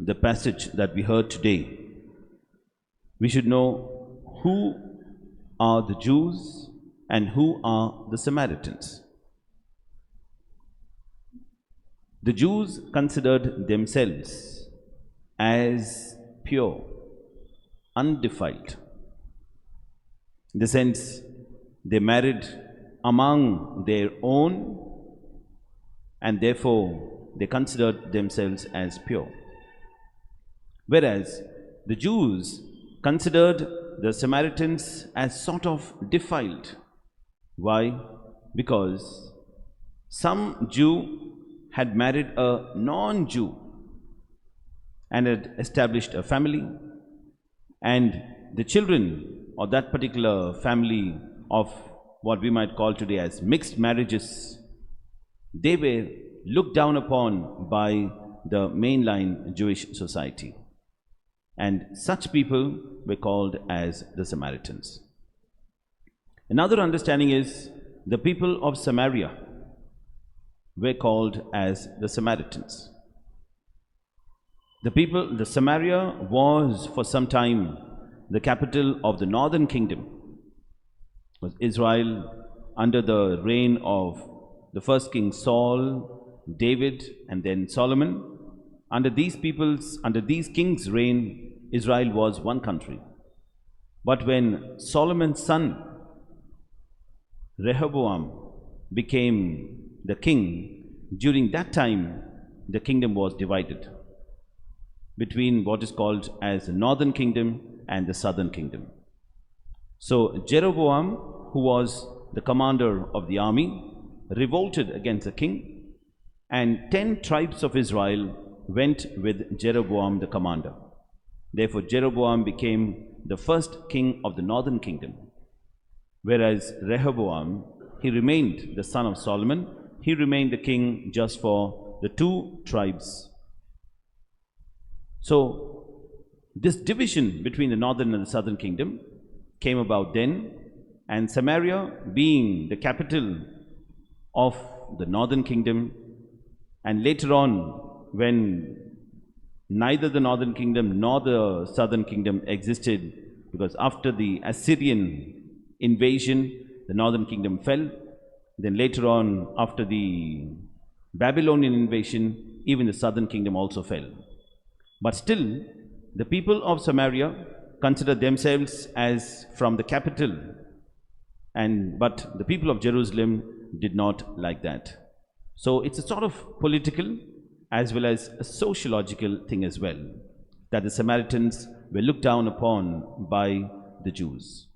the passage that we heard today, we should know who are the Jews and who are the Samaritans. The Jews considered themselves as pure, undefiled. In the sense, they married among their own, and therefore they considered themselves as pure. Whereas the Jews considered the Samaritans as sort of defiled. Why? Because some Jew had married a non-Jew and had established a family, and the children of that particular family of what we might call today as mixed marriages, they were looked down upon by the mainline Jewish society. And such people were called as the Samaritans. Another understanding is the people of Samaria were called as the Samaritans. The Samaria was for some time the capital of the northern kingdom. It was Israel under the reign of the first king Saul, David, and then Solomon. Under these kings' reign, Israel was one country. But when Solomon's son Rehoboam became the king, during that time the kingdom was divided between what is called as the northern kingdom and the southern kingdom. So Jeroboam, who was the commander of the army, revolted against the king, and 10 tribes of Israel went with Jeroboam the commander. Therefore Jeroboam became the first king of the northern kingdom, whereas Rehoboam, he remained the son of Solomon. He remained the king just for the 2 tribes. So this division between the northern and the southern kingdom came about then, and Samaria being the capital of the northern kingdom, and later on when neither the northern kingdom nor the southern kingdom existed, because after the Assyrian invasion the northern kingdom fell, then later on after the Babylonian invasion even the southern kingdom also fell. But still the people of Samaria considered themselves as from the capital, but the people of Jerusalem did not like that. So it's a sort of political as well as a sociological thing as well, that the Samaritans were looked down upon by the Jews.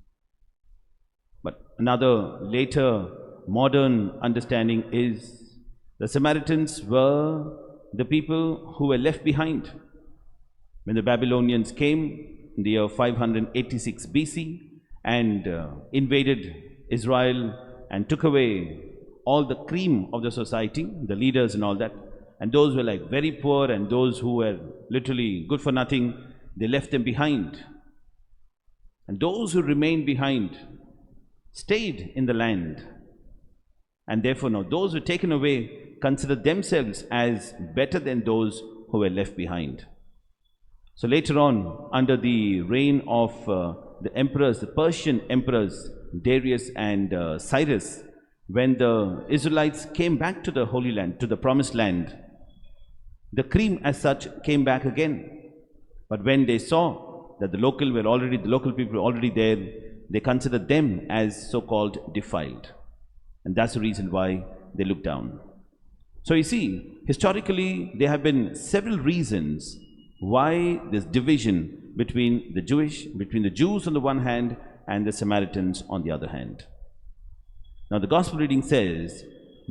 But another later modern understanding is the Samaritans were the people who were left behind. When the Babylonians came in the year 586 BC and invaded Israel and took away all the cream of the society, the leaders and all that, and those were like very poor, and those who were literally good for nothing, they left them behind. And those who remained behind stayed in the land, and therefore now those who were taken away considered themselves as better than those who were left behind. So later on, under the reign of the emperors, the Persian emperors Darius and Cyrus, when the Israelites came back to the Holy Land, to the Promised Land, the cream as such came back again. But when they saw that the local people were already there, they considered them as so-called defiled. And that's the reason why they looked down. So you see, historically there have been several reasons why this division between the Jews on the one hand and the Samaritans on the other hand. Now the gospel reading says,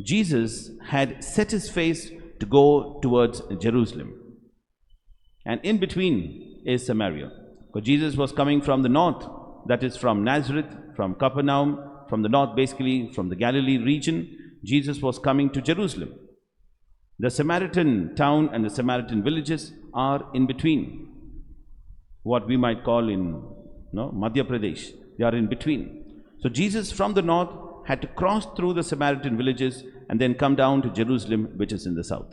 Jesus had set his face to go towards Jerusalem, and in between is Samaria. Because Jesus was coming from the north, that is from Nazareth, from Capernaum, from the north, basically from the Galilee region. Jesus was coming to Jerusalem. The Samaritan town and the Samaritan villages are in between, what we might call in Madhya Pradesh. They are in between. So Jesus from the north had to cross through the Samaritan villages and then come down to Jerusalem, which is in the south.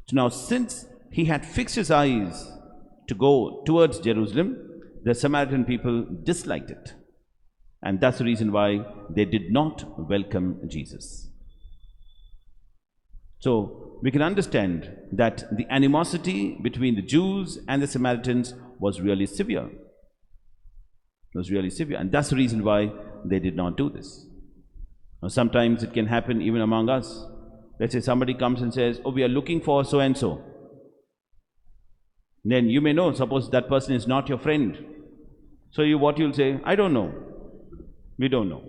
So now, since he had fixed his eyes to go towards Jerusalem, the Samaritan people disliked it. And that's the reason why they did not welcome Jesus. So we can understand that the animosity between the Jews and the Samaritans was really severe. It was really severe. And that's the reason why they did not do this. Now, sometimes it can happen even among us. Let's say somebody comes and says, oh, we are looking for so and so. Then you may know, suppose that person is not your friend. So what you'll say, I don't know. We don't know.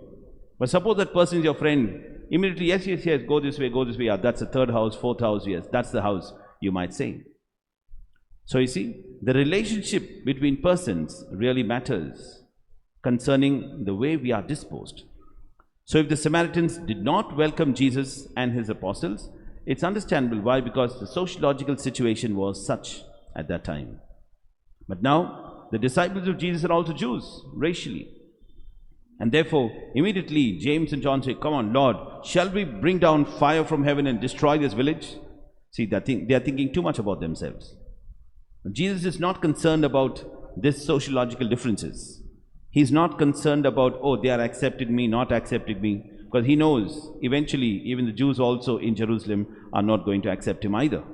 But suppose that person is your friend, immediately, yes, go this way, yeah, that's the third house, fourth house, yes, that's the house, you might say. So you see, the relationship between persons really matters concerning the way we are disposed. So if the Samaritans did not welcome Jesus and his apostles, it's understandable. Why? Because the sociological situation was such at that time. But now, the disciples of Jesus are also Jews, racially. And therefore, immediately James and John say, come on, Lord, shall we bring down fire from heaven and destroy this village? See, they are thinking too much about themselves. Jesus is not concerned about this sociological differences. He's not concerned about, oh, they are accepting me, not accepting me. Because he knows, eventually, even the Jews also in Jerusalem are not going to accept him either.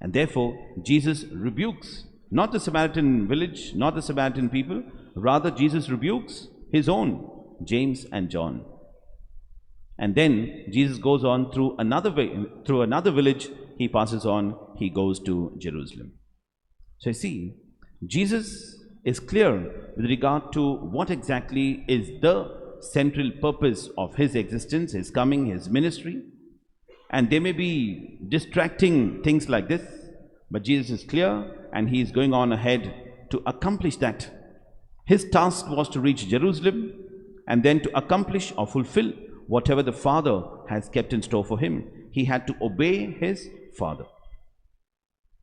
And therefore, Jesus rebukes not the Samaritan village, not the Samaritan people. Rather, Jesus rebukes his own, James and John. And then Jesus goes on through another village. He passes on. He goes to Jerusalem. So you see, Jesus is clear with regard to what exactly is the central purpose of his existence, his coming, his ministry. And there may be distracting things like this, but Jesus is clear and he is going on ahead to accomplish that. His task was to reach Jerusalem and then to accomplish or fulfill whatever the Father has kept in store for him. He had to obey his Father.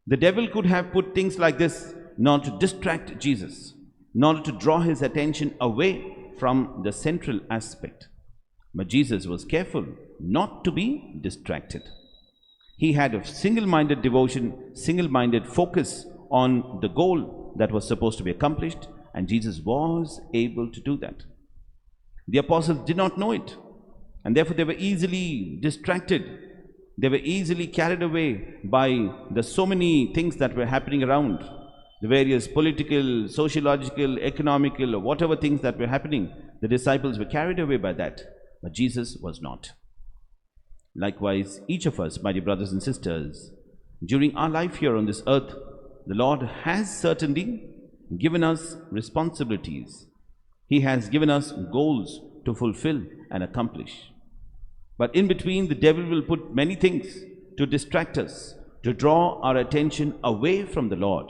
The devil could have put things like this in order to distract Jesus, in order to draw his attention away from the central aspect. But Jesus was careful not to be distracted. He had a single-minded devotion, single-minded focus on the goal that was supposed to be accomplished, and Jesus was able to do that. The apostles did not know it, and therefore they were easily distracted. They were easily carried away by the so many things that were happening around, the various political, sociological, economical, or whatever things that were happening. The disciples were carried away by that, but Jesus was not. Likewise, each of us, my dear brothers and sisters, during our life here on this earth, the Lord has certainly given us responsibilities. He has given us goals to fulfill and accomplish. But in between, the devil will put many things to distract us, to draw our attention away from the Lord.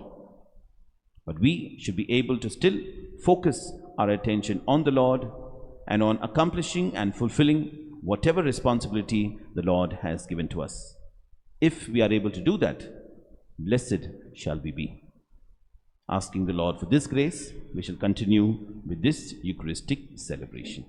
But we should be able to still focus our attention on the Lord and on accomplishing and fulfilling whatever responsibility the Lord has given to us. If we are able to do that, blessed shall we be. Asking the Lord for this grace, we shall continue with this Eucharistic celebration.